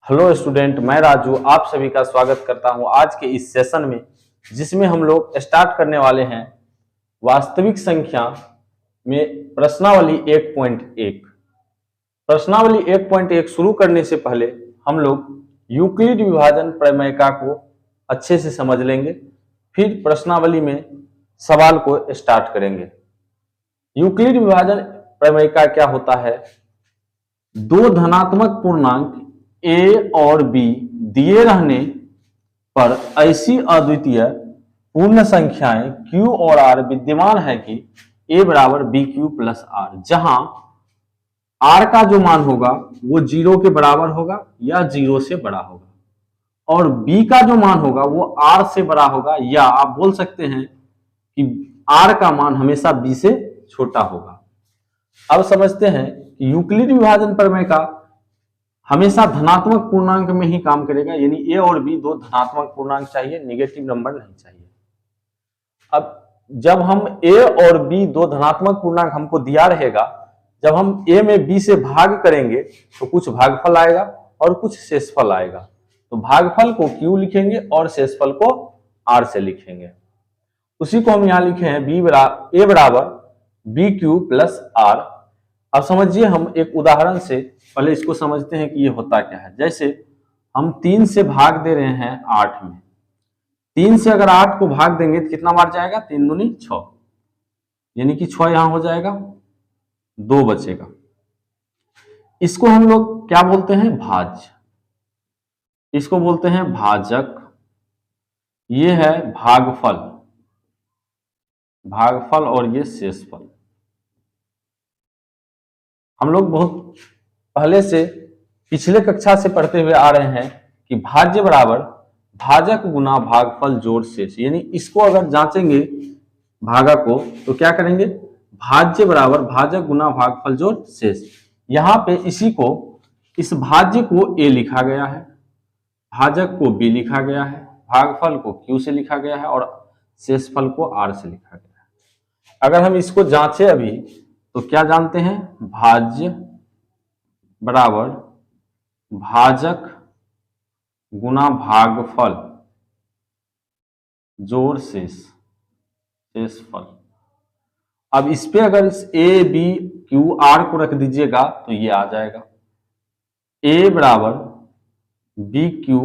Hello student, मैं राजू आप सभी का स्वागत करता हूं आज के इस सेशन में, जिसमें हम लोग स्टार्ट करने वाले हैं वास्तविक संख्या में प्रश्नावली 1.1। प्रश्नावली 1.1 शुरू करने से पहले हम लोग यूक्लिड विभाजन प्रमेयिका को अच्छे से समझ लेंगे, फिर प्रश्नावली में सवाल को स्टार्ट करेंगे। यूक्लिड विभाजन प्रमेयिका क्या होता है? दो धनात्मक पूर्णांक a और b दिए रहने पर ऐसी अद्वितीय पूर्ण संख्याएं q और r विद्यमान है कि a बराबर bq प्लस r, जहां r का जो मान होगा वो 0 के बराबर होगा या 0 से बड़ा होगा और b का जो मान होगा वो r से बड़ा होगा, या आप बोल सकते हैं कि r का मान हमेशा b से छोटा होगा। अब समझते हैं कि यूक्लिड विभाजन प्रमेय का हमेशा धनात्मक पूर्णांक में ही काम करेगा, यानी a और b दो धनात्मक पूर्णांक चाहिए, नेगेटिव नंबर नहीं चाहिए। अब जब हम a और b दो धनात्मक पूर्णांक हमको दिया रहेगा, जब हम a में b से भाग करेंगे तो कुछ भागफल आएगा और कुछ शेषफल आएगा। तो भागफल को q लिखेंगे और शेषफल को r से लिखेंगे। उसी को हम यहाँ लिखे हैं a बराबर bq प्लस r। अब समझिए, हम एक उदाहरण से पहले इसको समझते हैं कि ये होता क्या है। जैसे हम 3 से भाग दे रहे हैं 8 में, 3 से अगर 8 को भाग देंगे तो कितना बार जाएगा? 3 दूनी 6, यानी कि 6 यहां हो जाएगा, 2 बचेगा। इसको हम लोग क्या बोलते हैं? भाज्य। इसको बोलते हैं भाजक। ये है भागफल, भागफल और ये शेषफल। हम लोग बहुत पहले से पिछले कक्षा से पढ़ते हुए आ रहे हैं कि भाज्य बराबर भाजक गुना भागफल जोड़ शेष, यानी इसको अगर जांचेंगे भागा को तो क्या करेंगे? भाज्य बराबर भाजक गुना भागफल जोड़ शेष। यहां पे इस भाज्य को a लिखा गया है, भाजक को b लिखा गया है, भागफल को q से लिखा गया है और शेषफल को r से लिखा गया है। अगर हम इसको जांचे अभी तो क्या जानते हैं? भाज्य बराबर भाजक गुना भागफल जोड़ शेषफल। अब इस पे अगर इस a b q r को रख दीजिएगा तो ये आ जाएगा a बराबर b q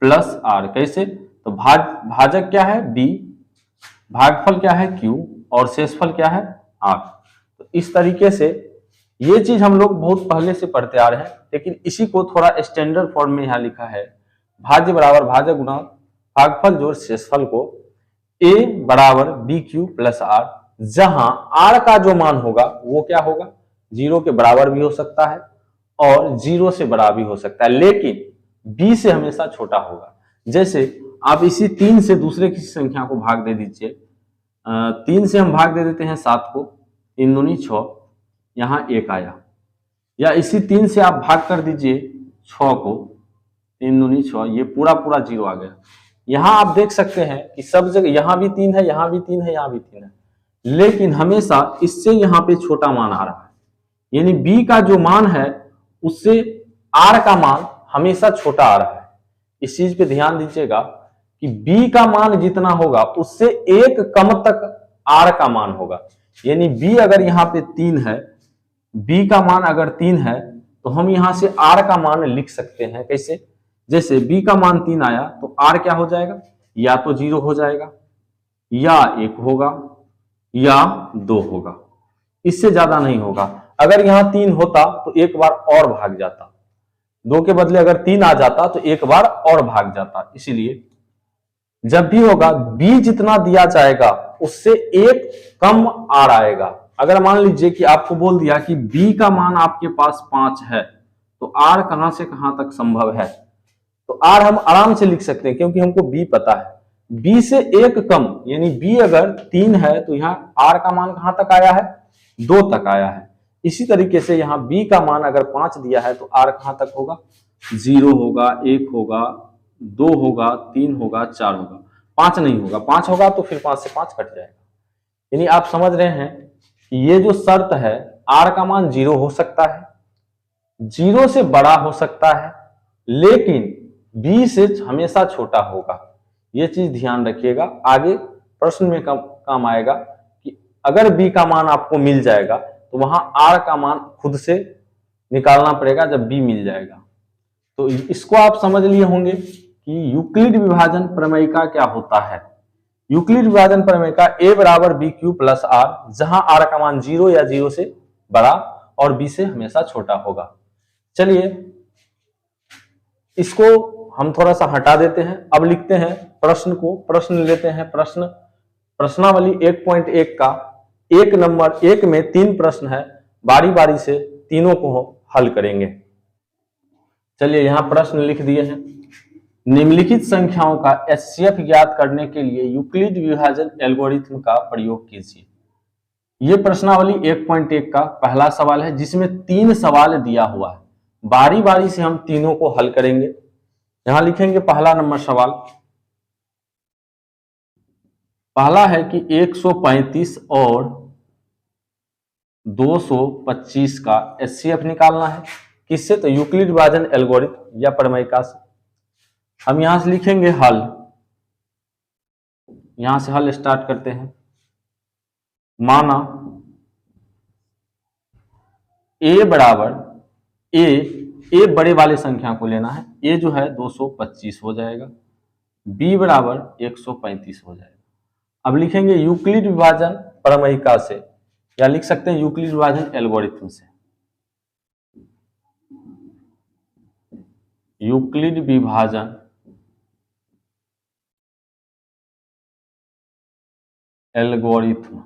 प्लस r। कैसे? तो भाजक क्या है? b, भागफल क्या है? q और शेषफल क्या है? r। तो इस तरीके से ये चीज हम लोग बहुत पहले से पढ़ते आ रहे हैं, लेकिन इसी को थोड़ा स्टैंडर्ड फॉर्म में यहां लिखा है। भाज्य बराबर भाजक गुना भागफल जोड़ शेषफल को a बराबर bq प्लस r, जहां r का जो मान होगा वो क्या होगा? 0 के बराबर भी हो सकता है और 0 से बड़ा भी हो सकता है, लेकिन b से हमेशा छोटा होगा। जैसे आप इसी 3 से दूसरे किसी संख्या को भाग दे दीजिए। 3 से हम भाग दे देते हैं 7 को, 3 दूनी 6, यहाँ 1 आया। या इसी 3 से आप भाग कर दीजिए 6 को, 3 दूनी 6, ये पूरा 0 आ गया। यहाँ आप देख सकते हैं कि सब जगह यहाँ भी 3 है, यहाँ भी 3 है, यहाँ भी 3 है, लेकिन हमेशा इससे यहाँ पे छोटा मान आ रहा है, यानी b का जो मान है उससे r का मान हमेशा छोटा आ रहा है। इस चीज पे ध्यान दीजिएगा कि b का मान जितना होगा उससे एक कम तक r का मान होगा। यानी b अगर यहाँ पे 3 है, b का मान अगर 3 है तो हम यहां से r का मान लिख सकते हैं। कैसे? जैसे b का मान 3 आया तो r क्या हो जाएगा? या तो 0 हो जाएगा, या 1 होगा, या 2 होगा, इससे ज्यादा नहीं होगा। अगर यहाँ 3 होता तो एक बार और भाग जाता, 2 के बदले अगर 3 आ जाता तो एक बार और भाग जाता। इसीलिए जब भी होगा b जितना दिया जाएगा उससे एक कम r आएगा। अगर मान लीजिए कि आपको बोल दिया कि b का मान आपके पास 5 है तो r कहां से कहां तक संभव है? तो r हम आराम से लिख सकते हैं क्योंकि हमको b पता है। b से एक कम, यानी b अगर 3 है तो यहाँ r का मान कहां तक आया है? 2 तक आया है। इसी तरीके से यहाँ b का मान अगर 5 दिया है तो r कहां तक होगा? 0 होगा, 1 होगा, 2 होगा, 3 होगा, 4 होगा, 5 नहीं होगा। 5 होगा तो फिर 5 से 5 कट जाएगा। यानी आप समझ रहे हैं कि ये जो शर्त है, r का मान 0 हो सकता है, 0 से बड़ा हो सकता है लेकिन बी से हमेशा छोटा होगा। ये चीज ध्यान रखिएगा, आगे प्रश्न में काम आएगा कि अगर बी का मान आपको मिल जाएगा तो वहां आर का मान खुद से निकालना पड़ेगा जब बी मिल जाएगा। तो इसको आप समझ लिए होंगे कि यूक्लिड विभाजन प्रमेय का क्या होता है। यूक्लिड विभाजन प्रमेय का ए बराबर बी क्यू प्लस आर, जहां आर का मान 0 या 0 से बड़ा और बी से हमेशा छोटा होगा। चलिए इसको हम थोड़ा सा हटा देते हैं, अब लिखते हैं प्रश्न को। प्रश्न लेते हैं, प्रश्नावली 1.1 का 1 नंबर 1 में 3 प्रश्न है, बारी बारी से तीनों को हल करेंगे। चलिए यहां प्रश्न लिख दिए हैं। निम्नलिखित संख्याओं का एचसीएफ ज्ञात करने के लिए यूक्लिड विभाजन एल्गोरिथम का प्रयोग कीजिए। यह प्रश्नावली 1.1 का पहला सवाल है जिसमें 3 सवाल दिया हुआ है, बारी बारी से हम तीनों को हल करेंगे। यहां लिखेंगे पहला नंबर सवाल, पहला है कि 135 और 225 का एचसीएफ निकालना है। किससे? तो यूक्लिड विभाजन एल्गोरिथम या प्रमेयिका से। हम यहां से लिखेंगे हल, यहां से हल स्टार्ट करते हैं। माना ए बराबर ए बड़े वाले संख्या को लेना है, ए जो है 225 हो जाएगा, बी बराबर 135 हो जाएगा। अब लिखेंगे यूक्लिड विभाजन प्रमेयिका से, या लिख सकते हैं यूक्लिड विभाजन एल्गोरिथम से। यूक्लिड विभाजन एल्गोरिथम,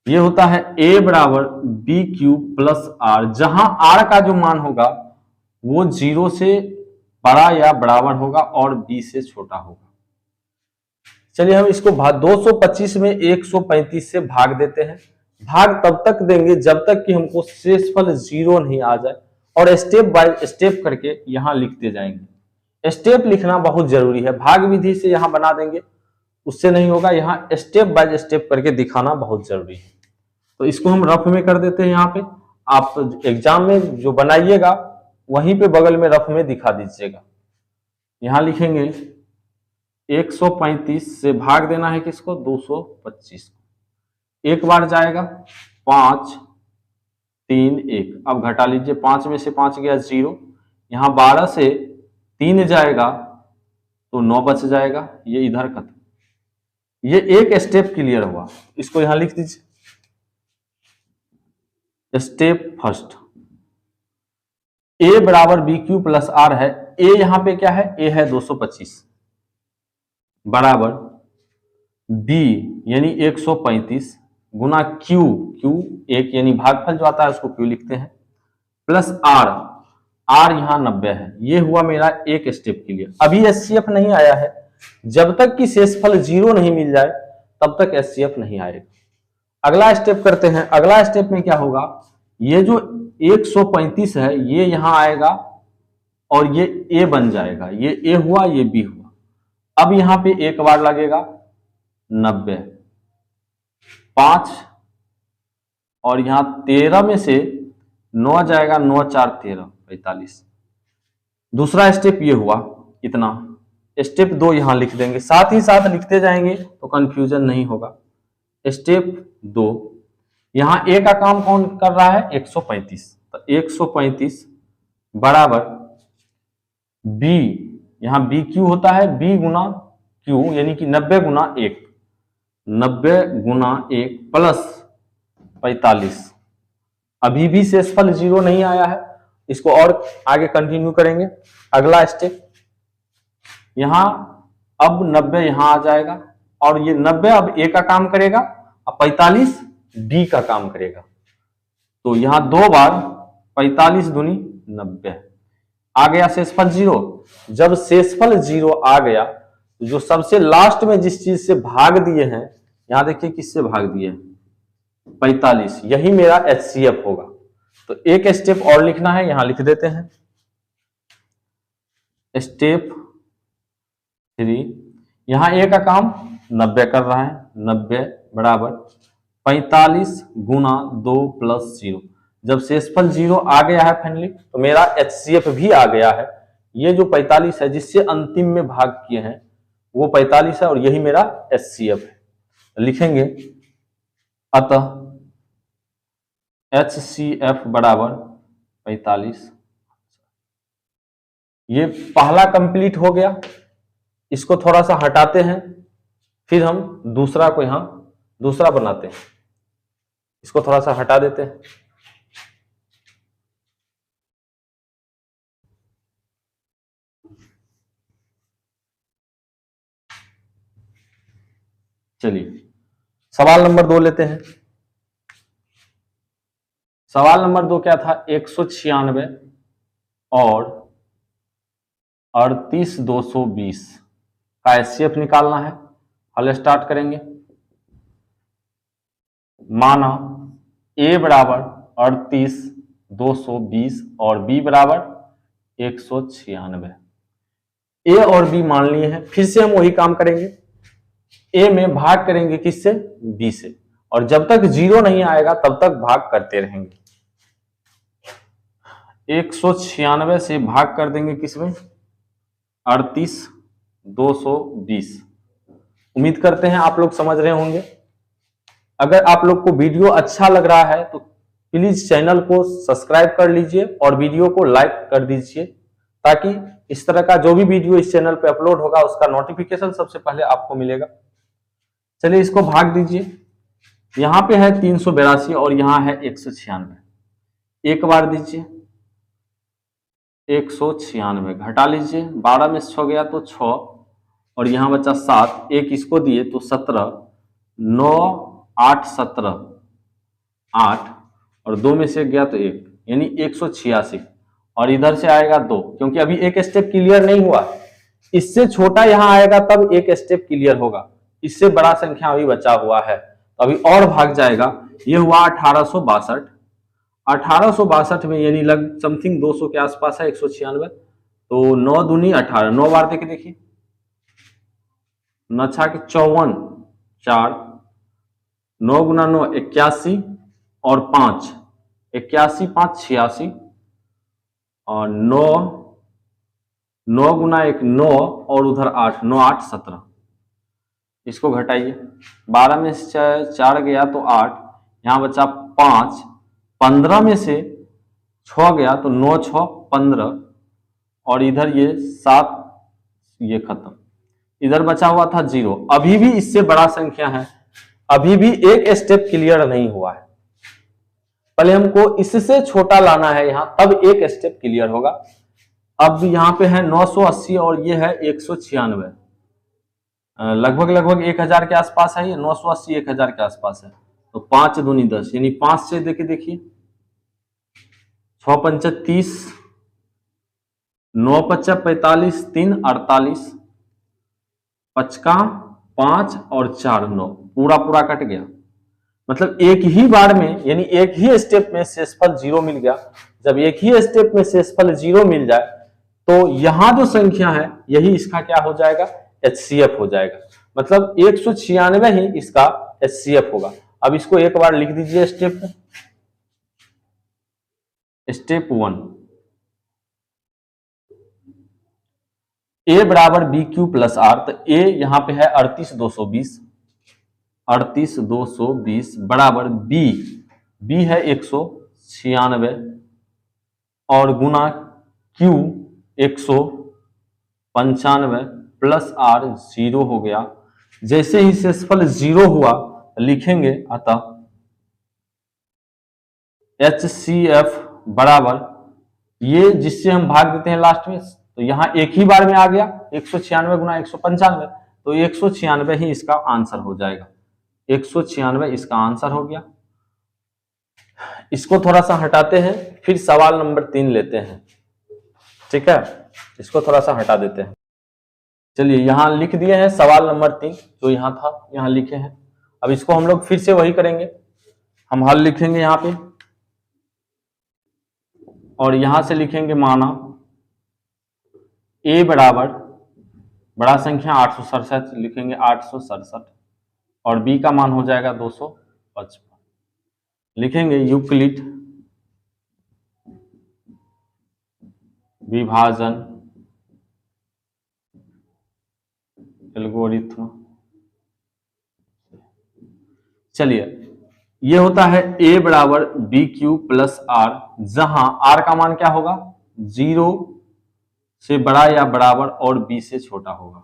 ये होता है ए बराबर बी क्यू प्लस आर, जहां आर का जो मान होगा वो 0 से बड़ा या बराबर होगा और बी से छोटा होगा। चलिए हम इसको 225 में 135 से भाग देते हैं। भाग तब तक देंगे जब तक कि हमको शेषफल 0 नहीं आ जाए, और स्टेप बाय स्टेप करके यहां लिखते जाएंगे। स्टेप लिखना बहुत जरूरी है, भाग विधि से यहां बना देंगे उससे नहीं होगा, यहां स्टेप बाय स्टेप करके दिखाना बहुत जरूरी है। तो इसको हम रफ में कर देते हैं। यहाँ पे आप एग्जाम में जो बनाइएगा वहीं पे बगल में रफ में दिखा दीजिएगा। यहां लिखेंगे 135 से भाग देना है किसको? 225 को। एक बार जाएगा 5 3 1, अब घटा लीजिए, 5 में से 5 गया 0, यहां 12 से 3 जाएगा तो 9 बच जाएगा, ये इधर खत्म। ये एक स्टेप क्लियर हुआ, इसको यहां लिख दीजिए। स्टेप फर्स्ट, ए बराबर बी क्यू प्लस आर है। ए यहां पे क्या है? ए है 225 बराबर बी यानी 135 गुना क्यू, क्यू एक यानी भागफल जो आता है उसको क्यू लिखते हैं, प्लस आर, आर यहां 90 है। ये हुआ मेरा एक स्टेप क्लियर। अभी एचसीएफ नहीं आया है, जब तक कि शेषफल 0 नहीं मिल जाए तब तक एचसीएफ नहीं आएगा। अगला स्टेप करते हैं। अगला स्टेप में क्या होगा? ये जो 135 है ये यहां आएगा और ये ए बन जाएगा, ये ए हुआ ये बी हुआ। अब यहां पे एक बार लगेगा 90, 5 और यहां 13 में से 9 जाएगा, 9 4 13 45। दूसरा स्टेप ये हुआ इतना। स्टेप 2 यहां लिख देंगे, साथ ही साथ लिखते जाएंगे तो कंफ्यूजन नहीं होगा। स्टेप 2, यहां ए का काम कौन कर रहा है? 135, तो 135 बराबर बी, यहां बी क्यू होता है, बी गुना क्यू यानी कि 90 गुना 1, 90 गुना 1 प्लस 45। अभी भी शेषफल 0 नहीं आया है, इसको और आगे कंटिन्यू करेंगे। अगला स्टेप, यहां अब 90 यहां आ जाएगा और ये 90 अब ए का काम करेगा और 45 बी का काम करेगा। तो यहां 2 बार 45 दूनी 90 आ गया शेषफल 0। जब शेषफल 0 आ गया तो जो सबसे लास्ट में जिस चीज से भाग दिए हैं, यहां देखिए किससे भाग दिए हैं? 45, यही मेरा एचसीएफ होगा। तो एक स्टेप और लिखना है, यहां लिख देते हैं। स्टेप 3, यहां ए का काम 90 कर रहा है, 90 बराबर 45 गुना 2 प्लस 0। जब शेषफल 0 आ गया है फाइनली, तो मेरा HCF भी आ गया है। ये जो 45 है जिससे अंतिम में भाग किए हैं वो 45 है और यही मेरा HCF है। लिखेंगे अतः HCF बराबर 45। ये पहला कंप्लीट हो गया। इसको थोड़ा सा हटाते हैं, फिर हम दूसरा को यहां दूसरा बनाते हैं। इसको थोड़ा सा हटा देते हैं। चलिए सवाल नंबर 2 लेते हैं। सवाल नंबर 2 क्या था? 196 और 38,220 का HCF निकालना है। हल स्टार्ट करेंगे। माना A बराबर 38,220 और B बराबर 196। A और B मान लिए हैं। फिर से हम वही काम करेंगे। A में भाग करेंगे किससे? B से, और जब तक 0 नहीं आएगा तब तक भाग करते रहेंगे। 196 से भाग कर देंगे किसमें? 38,220। उम्मीद करते हैं आप लोग समझ रहे होंगे। अगर आप लोग को वीडियो अच्छा लग रहा है तो प्लीज चैनल को सब्सक्राइब कर लीजिए और वीडियो को लाइक कर दीजिए, ताकि इस तरह का जो भी वीडियो इस चैनल पे अपलोड होगा उसका नोटिफिकेशन सबसे पहले आपको मिलेगा। चलिए इसको भाग दीजिए। यहां पे है 382 और यहां है 196। एक बार दीजिए 196, घटा लीजिए, 12 में 6 गया तो 6 और यहां बचा 7, एक इसको दिए तो 17, 9 8 17, 8 और 2 में से गया तो 1, यानी 186। और इधर से आएगा 2, क्योंकि अभी एक स्टेप क्लियर नहीं हुआ। इससे छोटा यहां आएगा तब एक स्टेप क्लियर होगा। इससे बड़ा संख्या अभी बचा हुआ है तो अभी और भाग जाएगा। ये हुआ 1862। 1862 में यानी लग समथिंग 200 के आसपास है 196। तो 9 दूनी 18, 9 बार देके देखिए, 9 छा के 54, 4, 9 गुना 9 81 और 5, 81 5 86 और 9 9 गुना 1 9 और उधर 8, 9 8 17। इसको घटाइए, 12 में से 4 गया तो 8, यहां बचा 5, 15 में से 6 गया तो 9 6 15 और इधर ये 7, ये खत्म। इधर बचा हुआ था 0। अभी भी इससे बड़ा संख्या है, अभी भी एक स्टेप क्लियर नहीं हुआ है। पहले हमको इससे छोटा लाना है यहां, तब एक स्टेप क्लियर होगा। अब यहां पे है 980 और ये है 196, लगभग लगभग 1000 के आसपास है। ये 980 1000 के आसपास है। तो 5 दूनी 10, यानी 5 से देके देखिए, 6 पंचा 30, 9 पच्चा 45, 3 48, 55 5 और 4 9, पूरा पूरा कट गया। मतलब एक ही बार में, यानी एक ही स्टेप में शेषफल 0 मिल गया। जब एक ही स्टेप में शेषफल 0 मिल जाए तो यहां जो संख्या है यही इसका क्या हो जाएगा? HCF हो जाएगा। मतलब 196 ही इसका HCF होगा। अब इसको एक बार लिख दीजिए स्टेप 1, A बराबर BQ प्लस R। तो A यहां पे है 38,220, 38,220 बराबर B है 196 और गुना Q 195 प्लस R 0 हो गया। जैसे ही शेषफल 0 हुआ लिखेंगे अतः HCF बराबर, ये जिससे हम भाग देते हैं लास्ट में, तो यहां एक ही बार में आ गया 196 गुना 195, तो 196 ही इसका आंसर हो जाएगा। 196 इसका आंसर हो गया। इसको थोड़ा सा हटाते हैं, फिर सवाल नंबर 3 लेते हैं। ठीक है, इसको थोड़ा सा हटा देते हैं। चलिए यहां लिख दिए हैं सवाल नंबर 3, जो यहां था यहां लिखे हैं। अब इसको हम लोग फिर से वही करेंगे, हम हल लिखेंगे यहां पे और यहां से लिखेंगे माना A बराबर बड़ा संख्या 867, लिखेंगे 867 और B का मान हो जाएगा 255। लिखेंगे यूक्लिड विभाजन एल्गोरिथ्म। चलिए, ये होता है a बराबर बी क्यू प्लस आर, जहां r का मान क्या होगा, 0 से बड़ा या बराबर और b से छोटा होगा।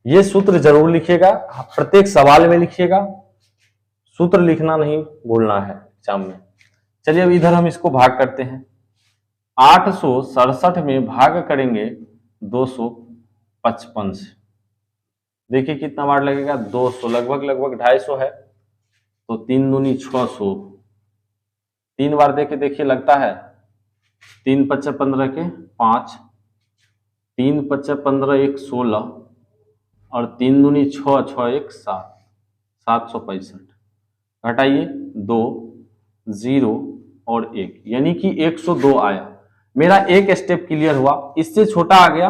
ये सूत्र जरूर लिखिएगा, प्रत्येक सवाल में लिखिएगा, सूत्र लिखना नहीं भूलना है एग्जाम में। चलिए अब इधर हम इसको भाग करते हैं। 867 में भाग करेंगे 255 से, देखिए कितना बार लगेगा, 200, लगभग 250 है, तो 3 दूनी 600, 3 बार देखे देखिए लगता है, 3 पच्चे 15 के 5, 3 पच्चे 15 1 16, और 3 दूनी 6, 6 1 7, 765। घटाइए 2 0 और 1, यानी कि 102 आया। मेरा एक स्टेप क्लियर हुआ, इससे छोटा आ गया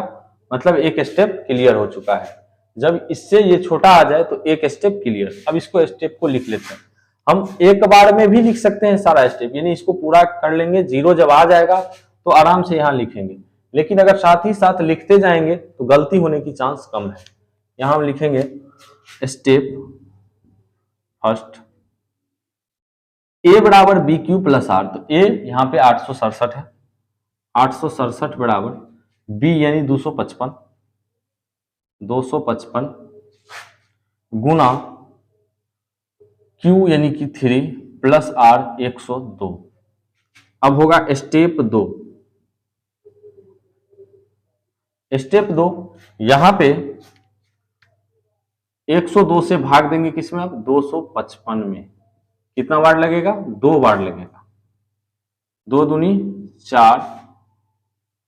मतलब एक स्टेप क्लियर हो चुका है। जब इससे ये छोटा आ जाए तो एक स्टेप क्लियर। अब इसको स्टेप को लिख लेते हैं, हम एक बार में भी लिख सकते हैं सारा स्टेप, यानी इसको पूरा कर लेंगे, 0 जब आ जाएगा तो आराम से यहां लिखेंगे। लेकिन अगर साथ ही साथ लिखते जाएंगे तो गलती होने की चांस कम है। यहां हम लिखेंगे स्टेप फर्स्ट, a बराबर बी क्यू प्लस आर, तो a यहाँ पे 867 है, 867 बराबर b यानी 255, 255 गुना q यानी कि 3 प्लस r 102। अब होगा स्टेप 2, स्टेप 2 यहां पे 102 से भाग देंगे किसमें, अब 255 में, कितना बार लगेगा, 2 बार लगेगा, 2 दूनी 4,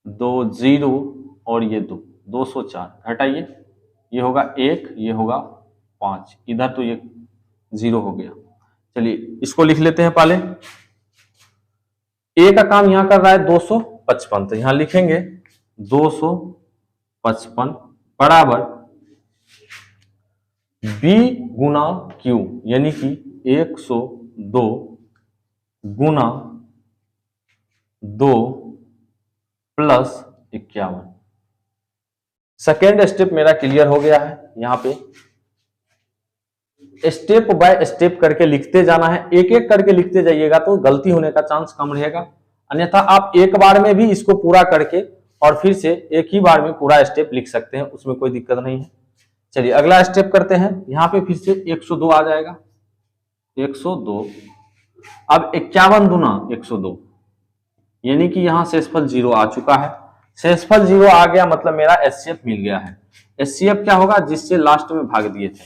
2 0 और ये 2, 204। घटाइए, ये होगा 1, ये होगा 5, इधर तो ये 0 हो गया। चलिए इसको लिख लेते हैं पहले, a का काम यहां कर रहा है 255, तो यहां लिखेंगे 255 बराबर b गुना q, यानी कि 102 गुना 2 प्लस 51। सेकेंड स्टेप मेरा क्लियर हो गया है। यहां पे स्टेप बाय स्टेप करके लिखते जाना है, एक एक करके लिखते जाइएगा तो गलती होने का चांस कम रहेगा, अन्यथा आप एक बार में भी इसको पूरा करके और फिर से एक ही बार में पूरा स्टेप लिख सकते हैं, उसमें कोई दिक्कत नहीं है। चलिए अगला स्टेप करते हैं, यहां पे फिर से 102 आ जाएगा, 102। अब 51 दूना 102, यानी कि यहां शेषफल 0 आ चुका है। शेषफल 0 आ गया मतलब मेरा एचसीएफ मिल गया है। एचसीएफ क्या होगा, जिससे लास्ट में भाग दिए थे।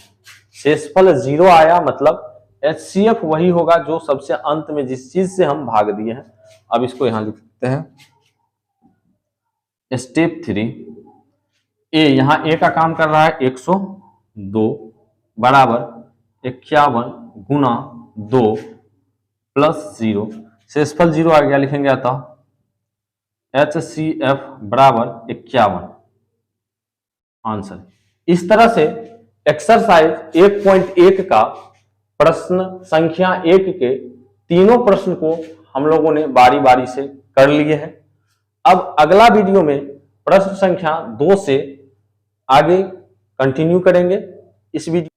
शेषफल 0 आया मतलब एचसीएफ वही होगा जो सबसे अंत में जिस चीज से हम भाग दिए हैं। अब इसको यहां लिखते हैं स्टेप 3, ए, यहां ए का काम कर रहा है 102 बराबर 51 गुना 2 प्लस 0, शेषफल 0 आ गया, लिखेंगे अतः HCF बराबर 51 आंसर। इस तरह से एक्सरसाइज 1.1 का प्रश्न संख्या 1 के तीनों प्रश्न को हम लोगों ने बारी बारी से कर लिए हैं। अब अगला वीडियो में प्रश्न संख्या 2 से आगे कंटिन्यू करेंगे। इस वीडियो